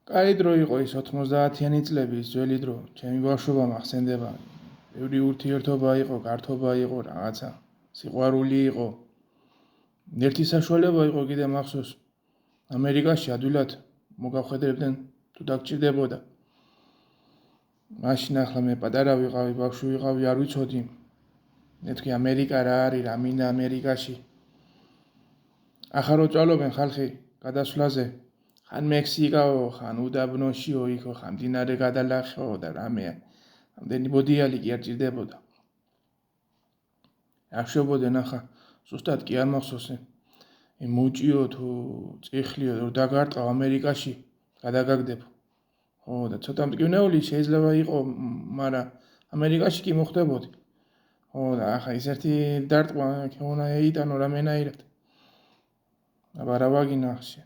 კაი დრო იყო ის 90-იანი წლების ძველი დრო, ჩემი ბავშვობა მახსენდება. ბევრი ურთიერთობა იყო, გართობა იყო, რაღაცა სიყვარული იყო. ერთი საშუალება იყო კიდე მახსოვს. ამერიკაში ადვილად მოგახვედრებდნენ თუ დაგჭირდებოდა. მაშინ ახლა მე პატარა ვიყავი, ბავშვი ვიყავი, არ ვიცოდი. მეთქი ამერიკა რა არის, რა მინდა ამერიკაში. ახლა რო წვალობენ ხალხი გადასვლაზე, ხან მექსიკაო, ხან უდაბნოშიო იქო, ხან მდინარე გადალახეო და რამე. ამდენი ბოდიალი კი არ ჭირდებოდა. აღშობოდნენ ახლა, ზუსტად კი არ მახსოვს. მუჭიო თუ წიხლიო რომ დაგარტყავ ამერიკაში, გადაგაგდებო. ხო და ცოტა მტკივნეული შეიძლება იყო, მაგრამ ამერიკაში კი მოხდებოდი. ხო და ახლა ის ერთი დარტყმა უნდა ეიტანო რამენაირად. აბა რა ვაგინახშე.